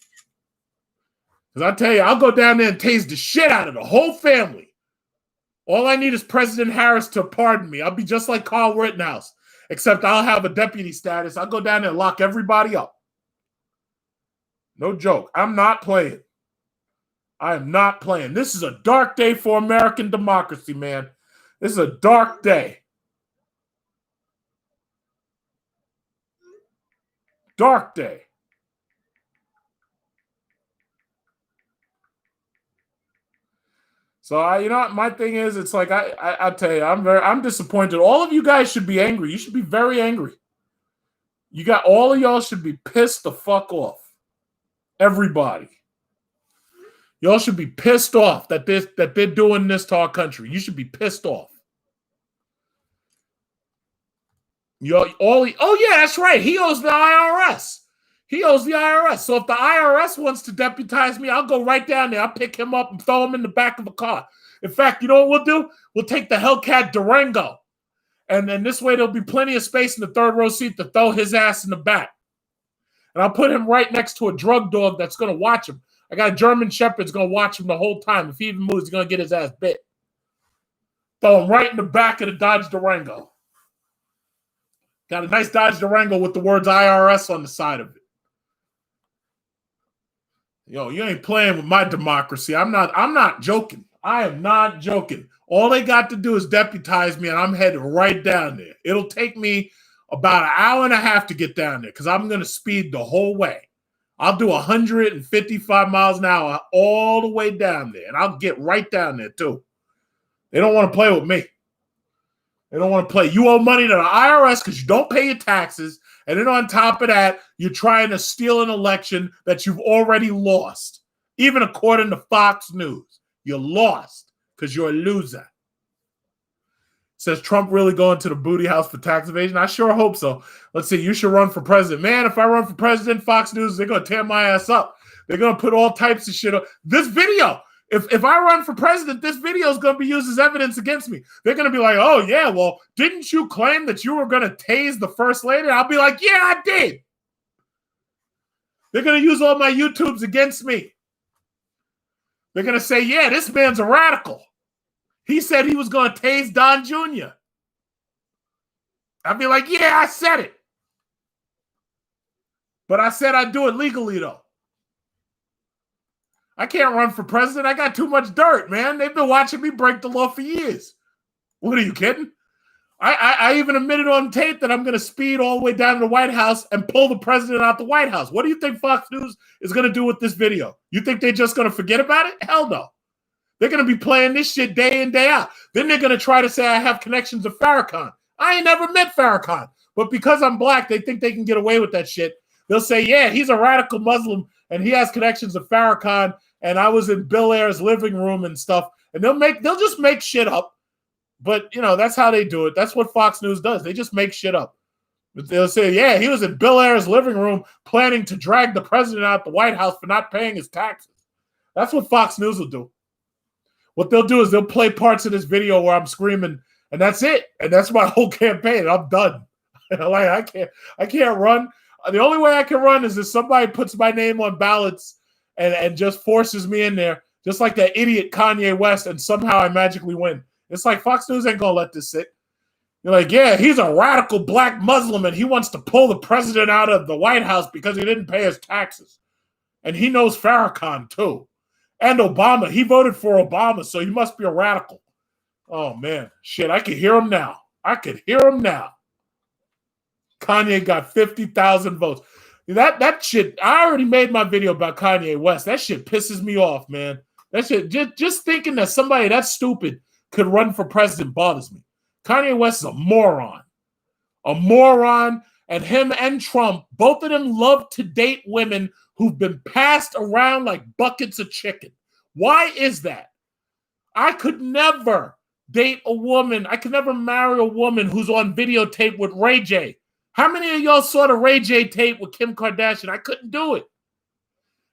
Because I tell you, I'll go down there and tase the shit out of the whole family. All I need is President Harris to pardon me. I'll be just like Carl Rittenhouse, except I'll have a deputy status. I'll go down there and lock everybody up. No joke. I'm not playing. I am not playing. This is a dark day for American democracy, man. This is a dark day. Dark day. So my thing is, it's like I tell you, I'm disappointed. All of you guys should be angry. You should be very angry. You got all of y'all should be pissed the fuck off. Everybody. Y'all should be pissed off that they're doing this to our country. You should be pissed off. Oh yeah, that's right. He owes the IRS. He owes the IRS. So if the IRS wants to deputize me, I'll go right down there. I'll pick him up and throw him in the back of a car. In fact, you know what we'll do? We'll take the Hellcat Durango. And then this way there'll be plenty of space in the third row seat to throw his ass in the back. And I'll put him right next to a drug dog that's going to watch him. I got a German Shepherd that's going to watch him the whole time. If he even moves, he's going to get his ass bit. Throw him right in the back of the Dodge Durango. Got a nice Dodge Durango with the words IRS on the side of it. Yo, you ain't playing with my democracy. I'm not joking. I am not joking. All they got to do is deputize me, and I'm headed right down there. It'll take me about an hour and a half to get down there because I'm going to speed the whole way. I'll do 155 miles an hour all the way down there, and I'll get right down there, too. They don't want to play with me. They don't want to play. You owe money to the IRS because you don't pay your taxes, and then on top of that, you're trying to steal an election that you've already lost. Even according to Fox News, you lost because you're a loser. Says Trump really going to the booty house for tax evasion? I sure hope so. Let's see. You should run for president. Man, if I run for president, Fox News, they're going to tear my ass up. They're going to put all types of shit up. This video, if I run for president, this video is going to be used as evidence against me. They're going to be like, oh, yeah, well, didn't you claim that you were going to tase the first lady? I'll be like, yeah, I did. They're going to use all my YouTubes against me. They're going to say, yeah, this man's a radical. He said he was going to tase Don Jr. I'd be like, yeah, I said it. But I said I'd do it legally, though. I can't run for president. I got too much dirt, man. They've been watching me break the law for years. What, are you kidding? I even admitted on tape that I'm going to speed all the way down to the White House and pull the president out the White House. What do you think Fox News is going to do with this video? You think they're just going to forget about it? Hell no. They're going to be playing this shit day in, day out. Then they're going to try to say I have connections to Farrakhan. I ain't never met Farrakhan. But because I'm black, they think they can get away with that shit. They'll say, yeah, he's a radical Muslim, and he has connections to Farrakhan, and I was in Bill Ayer's living room and stuff. And they'll just make shit up. But, you know, that's how they do it. That's what Fox News does. They just make shit up. They'll say, yeah, he was in Bill Ayer's living room planning to drag the president out the White House for not paying his taxes. That's what Fox News will do. What they'll do is they'll play parts of this video where I'm screaming, and that's it. And that's my whole campaign. I'm done. Like I can't run. The only way I can run is if somebody puts my name on ballots and just forces me in there, just like that idiot Kanye West, and somehow I magically win. It's like Fox News ain't gonna let this sit. You're like, yeah, he's a radical black Muslim and he wants to pull the president out of the White House because he didn't pay his taxes. And he knows Farrakhan too. And Obama. He voted for Obama, so he must be a radical. Oh, man. Shit, I can hear him now. Kanye got 50,000 votes. That shit, I already made my video about Kanye West. That shit pisses me off, man. That shit, just thinking that somebody that stupid could run for president bothers me. Kanye West is a moron. And him and Trump, both of them love to date women who've been passed around like buckets of chicken. Why is that? I could never date a woman. I could never marry a woman who's on videotape with Ray J. How many of y'all saw the Ray J tape with Kim Kardashian? I couldn't do it.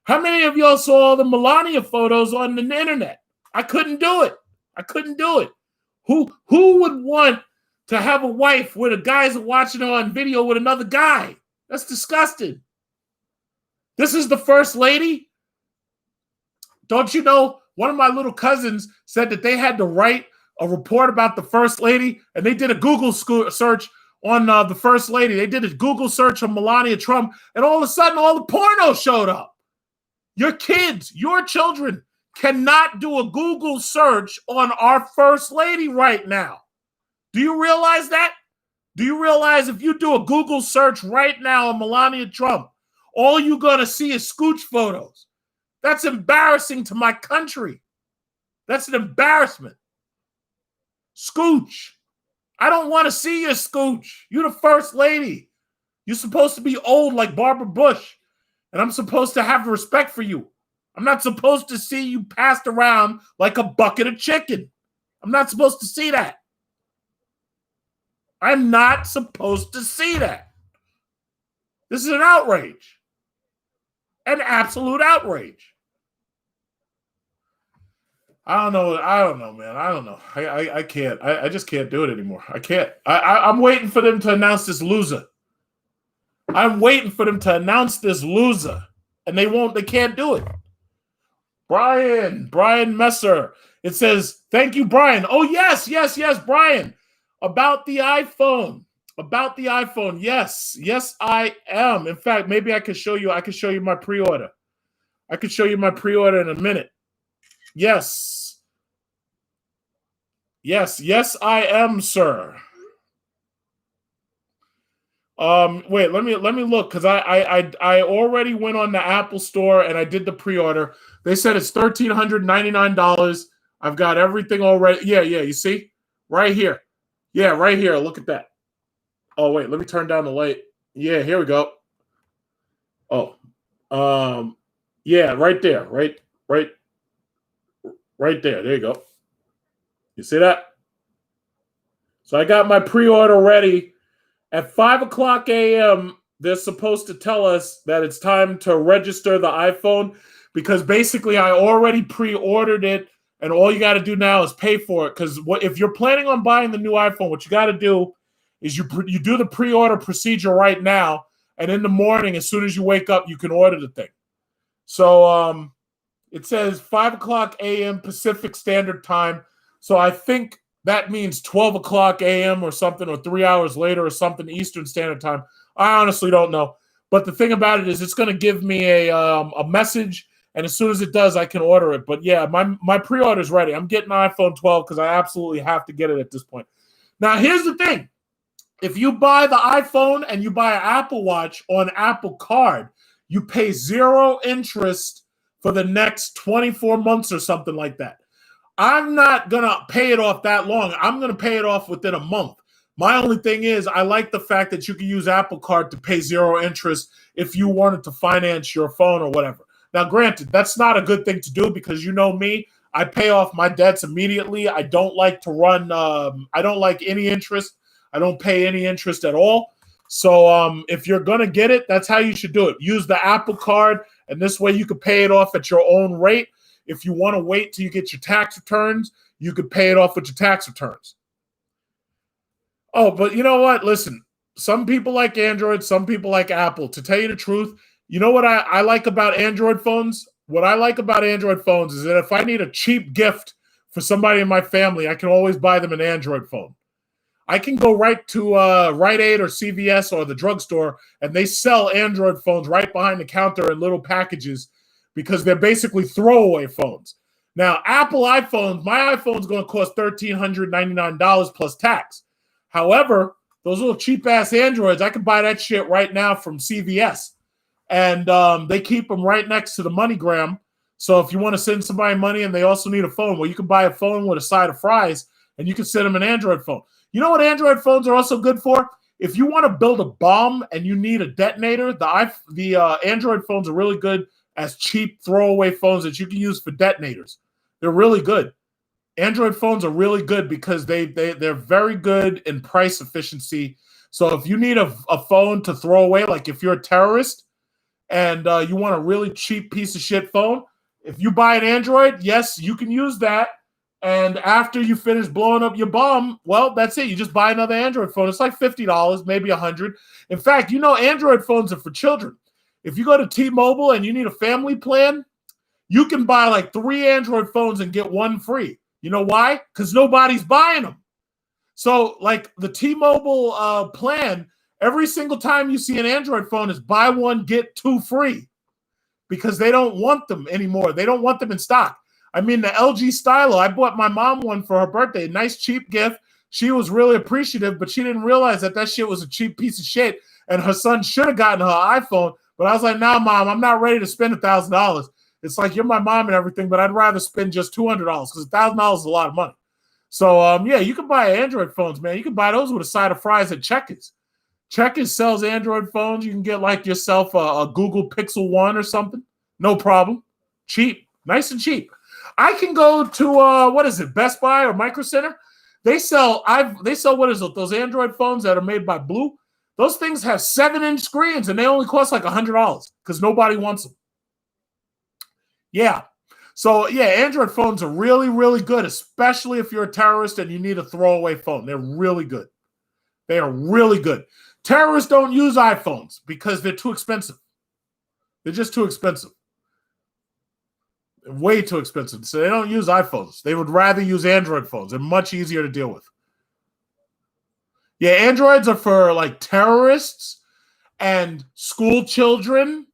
How many of y'all saw the Melania photos on the internet? I couldn't do it. Who would want to have a wife where the guys are watching her on video with another guy? That's disgusting. This is the first lady. Don't you know, one of my little cousins said that they had to write a report about the first lady, and they did a Google search on the first lady. They did a Google search on Melania Trump, and all of a sudden, all the porno showed up. Your kids, your children cannot do a Google search on our first lady right now. Do you realize that? Do you realize if you do a Google search right now on Melania Trump, all you're going to see is scooch photos? That's embarrassing to my country. That's an embarrassment. Scooch. I don't want to see your scooch. You're the first lady. You're supposed to be old like Barbara Bush, and I'm supposed to have respect for you. I'm not supposed to see you passed around like a bucket of chicken. I'm not supposed to see that. I'm not supposed to see that. This is an outrage. An absolute outrage. I don't know, man. I don't know. I can't. I just can't do it anymore. I can't. I'm waiting for them to announce this loser. I'm waiting for them to announce this loser. And they won't. They can't do it. Brian Messer. It says, thank you, Brian. Oh, yes, Brian. About the iPhone. Yes, I am. In fact, maybe I could show you. I could show you my pre-order. I could show you my pre-order in a minute. Yes, I am, sir. Wait, let me look, because I already went on the Apple store and I did the pre-order. They said it's $1,399. I've got everything already. Yeah, you see? Right here. Yeah, right here. Look at that. Oh, wait, let me turn down the light. Yeah, here we go. Oh. Yeah, right there. Right there. There you go. You see that? So I got my pre-order ready. At 5 o'clock a.m., they're supposed to tell us that it's time to register the iPhone, because basically I already pre-ordered it, and all you got to do now is pay for it. Because if you're planning on buying the new iPhone, what you got to do is you do the pre-order procedure right now, and in the morning, as soon as you wake up, you can order the thing. So it says 5 o'clock a.m. Pacific Standard Time. So I think that means 12 o'clock a.m. or something, or 3 hours later or something Eastern Standard Time. I honestly don't know. But the thing about it is it's going to give me a message, and as soon as it does, I can order it. But yeah, my pre-order is ready. I'm getting iPhone 12 because I absolutely have to get it at this point. Now, here's the thing. If you buy the iPhone and you buy an Apple Watch on Apple Card, you pay 0 interest for the next 24 months or something like that. I'm not going to pay it off that long. I'm going to pay it off within a month. My only thing is I like the fact that you can use Apple Card to pay 0 interest if you wanted to finance your phone or whatever. Now, granted, that's not a good thing to do because you know me. I pay off my debts immediately. I don't like to run I don't like any interest. I don't pay any interest at all. So if you're going to get it, that's how you should do it. Use the Apple Card, and this way you can pay it off at your own rate. If you want to wait till you get your tax returns, you could pay it off with your tax returns. Oh, but you know what? Listen, some people like Android, some people like Apple. To tell you the truth, you know what I like about Android phones? What I like about Android phones is that if I need a cheap gift for somebody in my family, I can always buy them an Android phone. I can go right to Rite Aid or CVS or the drugstore, and they sell Android phones right behind the counter in little packages, because they're basically throwaway phones. Now, Apple iPhones, my iPhone's going to cost $1,399 plus tax. However, those little cheap-ass Androids, I can buy that shit right now from CVS. And they keep them right next to the MoneyGram. So if you want to send somebody money and they also need a phone, well, you can buy a phone with a side of fries, and you can send them an Android phone. You know what Android phones are also good for? If you want to build a bomb and you need a detonator, the Android phones are really good as cheap throwaway phones that you can use for detonators. They're really good. Android phones are really good because they're very good in price efficiency. So if you need a phone to throw away, like if you're a terrorist and you want a really cheap piece of shit phone, if you buy an Android, yes, you can use that. And after you finish blowing up your bomb, well, that's it. You just buy another Android phone. It's like $50, maybe $100. In fact, you know, Android phones are for children. If you go to T-Mobile and you need a family plan, you can buy like 3 Android phones and get 1 free. You know why? Because nobody's buying them. So like the T-Mobile plan, every single time you see an Android phone is buy 1, get 2 free, because they don't want them anymore. They don't want them in stock. I mean, the LG Stylo, I bought my mom one for her birthday. A nice, cheap gift. She was really appreciative, but she didn't realize that shit was a cheap piece of shit, and her son should have gotten her iPhone. But I was like, nah, Mom, I'm not ready to spend $1,000. It's like, you're my mom and everything, but I'd rather spend just $200 because $1,000 is a lot of money. So, yeah, you can buy Android phones, man. You can buy those with a side of fries at Checkers. Checkers sells Android phones. You can get like yourself a Google Pixel 1 or something. No problem. Cheap. Nice and cheap. I can go to what is it, Best Buy or Micro Center? They sell what is it? Those Android phones that are made by Blue. Those things have 7-inch screens and they only cost like $100 because nobody wants them. Yeah. So yeah, Android phones are really, really good, especially if you're a terrorist and you need a throwaway phone. They're really good. They are really good. Terrorists don't use iPhones because they're too expensive. They're just too expensive. Way too expensive. So they don't use iPhones. They would rather use Android phones. They're much easier to deal with. Yeah, Androids are for like terrorists and school children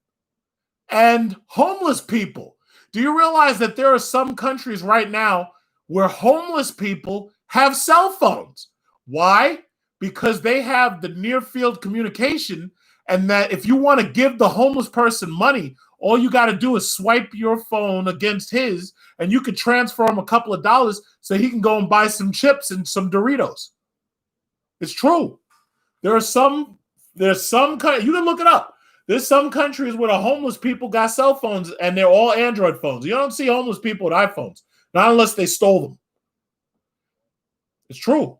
and homeless people. Do you realize that there are some countries right now where homeless people have cell phones? Why? Because they have the near field communication, and that if you want to give the homeless person money, all you got to do is swipe your phone against his, and you could transfer him a couple of dollars so he can go and buy some chips and some Doritos. It's true. There's some you can look it up. There's some countries where the homeless people got cell phones and they're all Android phones. You don't see homeless people with iPhones, not unless they stole them. It's true.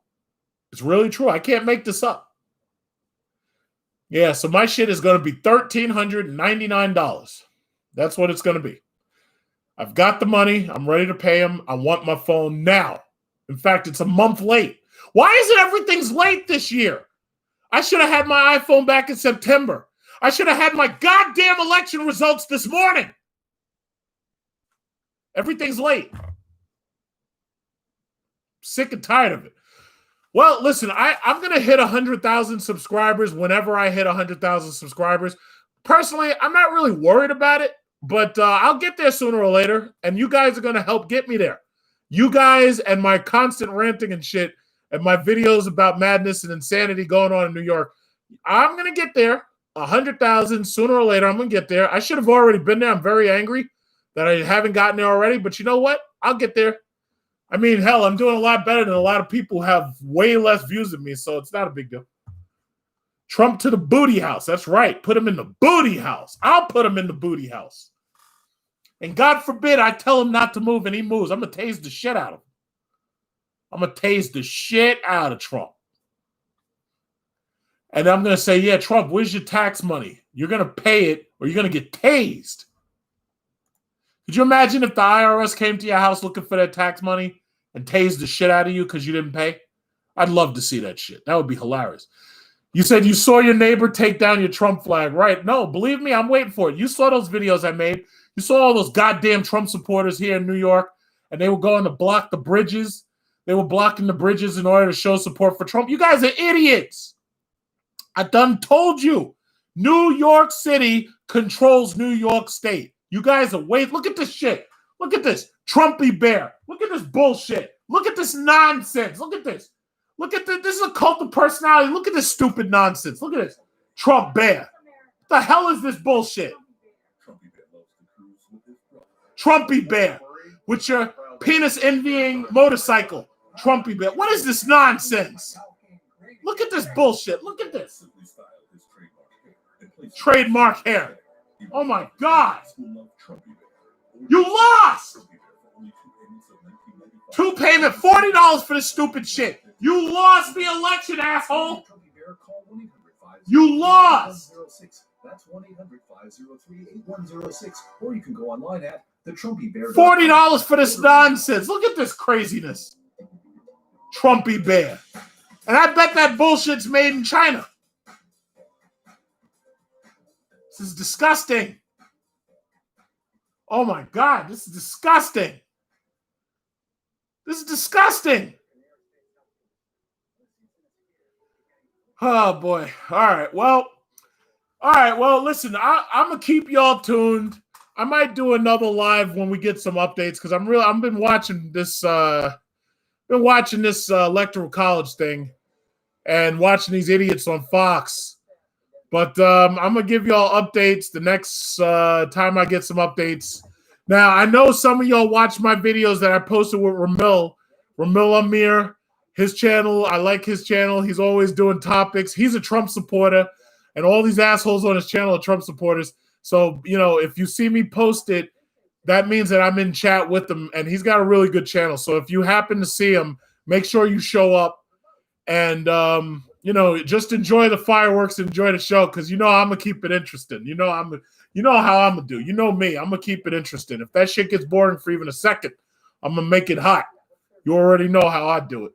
It's really true. I can't make this up. Yeah, so my shit is going to be $1,399. That's what it's going to be. I've got the money. I'm ready to pay him. I want my phone now. In fact, it's a month late. Why is it everything's late this year? I should have had my iPhone back in September. I should have had my goddamn election results this morning. Everything's late. Sick and tired of it. Well, listen, I'm going to hit 100,000 subscribers whenever I hit 100,000 subscribers. Personally, I'm not really worried about it, but I'll get there sooner or later, and you guys are going to help get me there. You guys and my constant ranting and shit and my videos about madness and insanity going on in New York, I'm going to get there. 100,000 sooner or later, I'm going to get there. I should have already been there. I'm very angry that I haven't gotten there already, but you know what? I'll get there. I mean, hell, I'm doing a lot better than a lot of people who have way less views than me, so it's not a big deal. Trump to the booty house. That's right. Put him in the booty house. I'll put him in the booty house. And God forbid I tell him not to move and he moves. I'm going to tase the shit out of him. I'm going to tase the shit out of Trump. And I'm going to say, yeah, Trump, where's your tax money? You're going to pay it or you're going to get tased. Could you imagine if the IRS came to your house looking for that tax money and tased the shit out of you because you didn't pay? I'd love to see that shit. That would be hilarious. You said you saw your neighbor take down your Trump flag, right? No, believe me, I'm waiting for it. You saw those videos I made. You saw all those goddamn Trump supporters here in New York, and they were going to block the bridges. They were blocking the bridges in order to show support for Trump. You guys are idiots. I done told you. New York City controls New York State. You guys are look at this shit. Look at this. Trumpy bear. Look at this bullshit. Look at this nonsense. Look at this. Look at this. This is a cult of personality. Look at this stupid nonsense. Look at this. Trump bear. What the hell is this bullshit? Trumpy bear. With your penis envying motorcycle. Trumpy bear. What is this nonsense? Look at this bullshit. Look at this. Trademark hair. Oh my God. You lost. 2 payment, $40 for this stupid shit. You lost the election, asshole. You lost. That's 1-800-503-8106. Or you can go online at thetrumpybear. $40 for this nonsense. Look at this craziness. Trumpy bear. And I bet that bullshit's made in China. This is disgusting. Oh my God, this is disgusting. This is disgusting. Oh boy. All right. Well, listen, I'm gonna keep y'all tuned. I might do another live when we get some updates because I've been watching this electoral college thing and watching these idiots on Fox. But I'm going to give y'all updates the next time I get some updates. Now, I know some of y'all watch my videos that I posted with Ramil Amir His channel, I like his channel. He's always doing topics. He's a Trump supporter, and all these assholes on his channel are Trump supporters. So, if you see me post it, that means that I'm in chat with him, and he's got a really good channel. So if you happen to see him, make sure you show up and, just enjoy the fireworks, enjoy the show, because I'm going to keep it interesting. You know how I'm going to do. You know me. I'm going to keep it interesting. If that shit gets boring for even a second, I'm going to make it hot. You already know how I do it.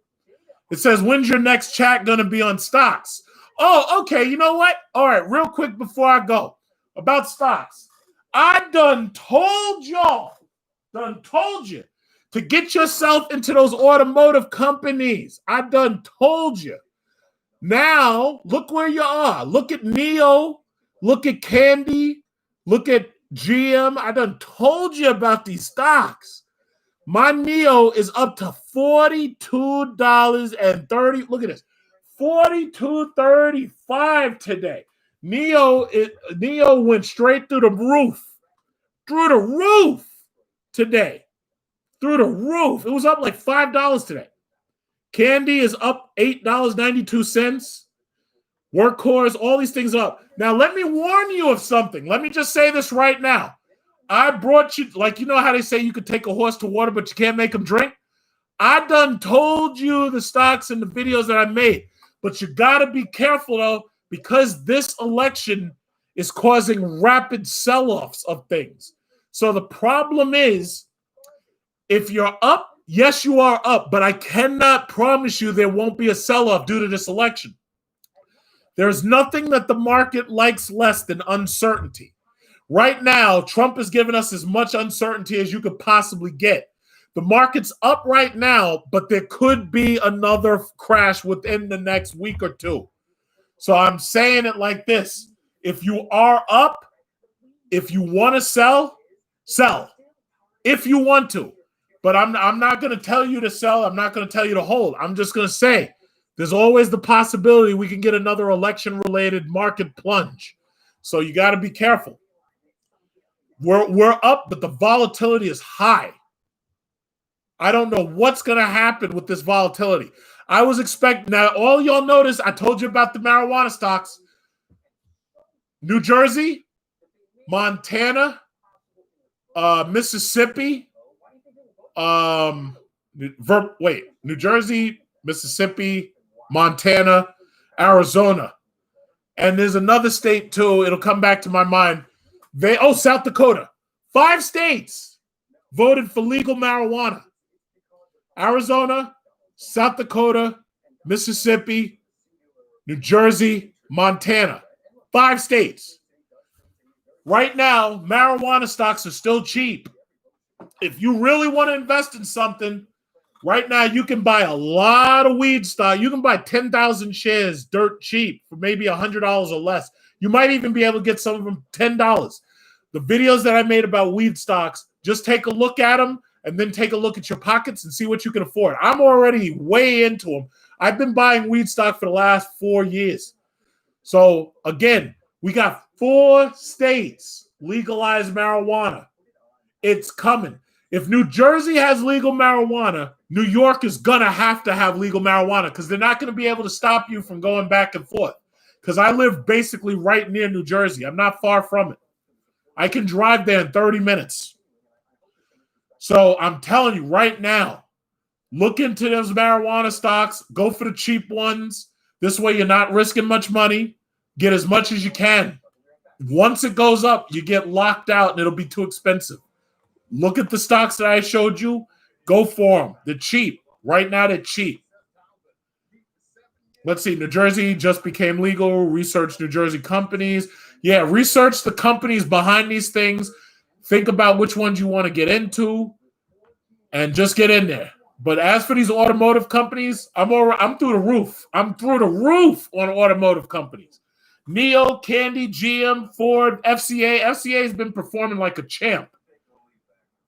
It says, when's your next chat going to be on stocks? Oh, okay. You know what? All right, real quick before I go. About stocks. I done told you to get yourself into those automotive companies. I done told you. Now, look where you are. Look at NIO. Look at Candy. Look at GM. I done told you about these stocks. My NIO is up to $42.30. Look at this. $42.35 today. NIO went straight through the roof. Through the roof today. Through the roof. It was up like $5 today. Candy is up $8.92. Workhorse, all these things up. Now, let me warn you of something. Let me just say this right now. I brought you, like, how they say you could take a horse to water, but you can't make him drink? I done told you the stocks and the videos that I made. But you got to be careful, though, because this election is causing rapid sell-offs of things. So the problem is, if you're up, yes, you are up, but I cannot promise you there won't be a sell-off due to this election. There's nothing that the market likes less than uncertainty. Right now, Trump has given us as much uncertainty as you could possibly get. The market's up right now, but there could be another crash within the next week or two. So I'm saying it like this. If you are up, if you want to sell, sell. If you want to. But I'm not going to tell you to sell. I'm not going to tell you to hold. I'm just going to say there's always the possibility we can get another election-related market plunge. So you got to be careful. We're up, but the volatility is high. I don't know what's going to happen with this volatility. I was expecting, now all y'all notice, I told you about the marijuana stocks. New Jersey, Montana, Mississippi, New Jersey, Mississippi, Montana, Arizona. And there's another state too, it'll come back to my mind. South Dakota. 5 states voted for legal marijuana. Arizona, South Dakota, Mississippi, New Jersey, Montana. 5 states. Right now, marijuana stocks are still cheap. If you really want to invest in something, right now you can buy a lot of weed stock. You can buy 10,000 shares dirt cheap for maybe $100 or less. You might even be able to get some of them $10. The videos that I made about weed stocks, just take a look at them and then take a look at your pockets and see what you can afford. I'm already way into them. I've been buying weed stock for the last 4 years. So, again, we got 4 states legalize marijuana. It's coming. If New Jersey has legal marijuana, New York is going to have legal marijuana because they're not going to be able to stop you from going back and forth. Because I live basically right near New Jersey. I'm not far from it. I can drive there in 30 minutes. So I'm telling you right now, look into those marijuana stocks. Go for the cheap ones. This way you're not risking much money. Get as much as you can. Once it goes up, you get locked out and it'll be too expensive. Look at the stocks that I showed you. Go for them. They're cheap. Right now they're cheap. Let's see. New Jersey just became legal. Research New Jersey companies. Yeah, research the companies behind these things. Think about which ones you want to get into and just get in there. But as for these automotive companies, I'm through the roof. I'm through the roof on automotive companies. NIO, Candy, GM, Ford, FCA. FCA has been performing like a champ.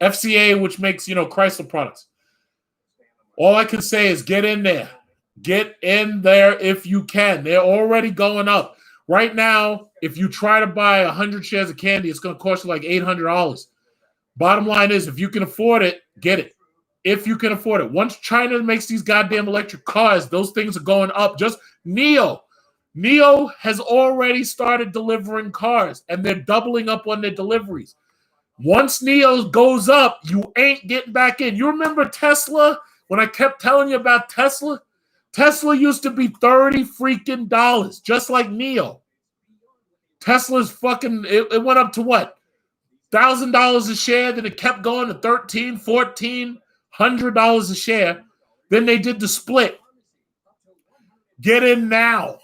FCA, which makes, Chrysler products. All I can say is get in there. Get in there if you can. They're already going up. Right now, if you try to buy 100 shares of Candy, it's going to cost you like $800. Bottom line is, if you can afford it, get it. if you can afford it. Once China makes these goddamn electric cars, those things are going up. Just NIO has already started delivering cars, and they're doubling up on their deliveries. Once NIO goes up, you ain't getting back in. You remember Tesla? When I kept telling you about Tesla? Tesla used to be $30 freaking dollars, just like NIO. Tesla's fucking, it went up to what? $1,000 a share, then it kept going to $1,300, $1,400 a share. Then they did the split. Get in now.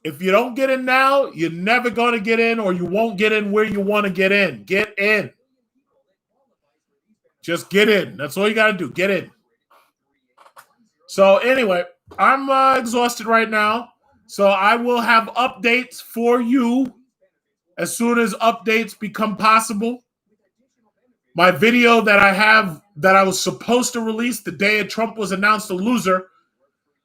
If you don't get in now, you're never going to get in, or you won't get in where you want to get in. Get in. Just get in. That's all you got to do. Get in. So anyway, I'm exhausted right now. So I will have updates for you as soon as updates become possible. My video that I was supposed to release the day Trump was announced a loser,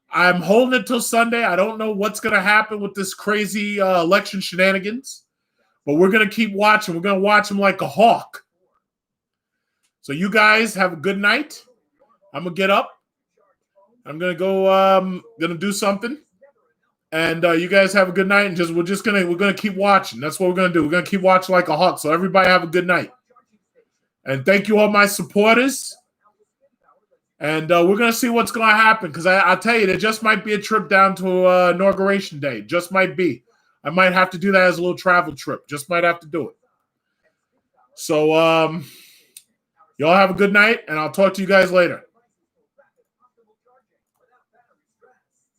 I'm holding it till Sunday. I don't know what's going to happen with this crazy election shenanigans, but we're going to keep watching. We're going to watch him like a hawk. So you guys have a good night. I'm going to get up. I'm going to go do something. And you guys have a good night. And we're going to keep watching. That's what we're going to do. We're going to keep watching like a hawk. So everybody have a good night. And thank you all my supporters. And we're going to see what's going to happen, because I'll tell you, there just might be a trip down to Inauguration Day. Just might be. I might have to do that as a little travel trip. Just might have to do it. So y'all have a good night, and I'll talk to you guys later.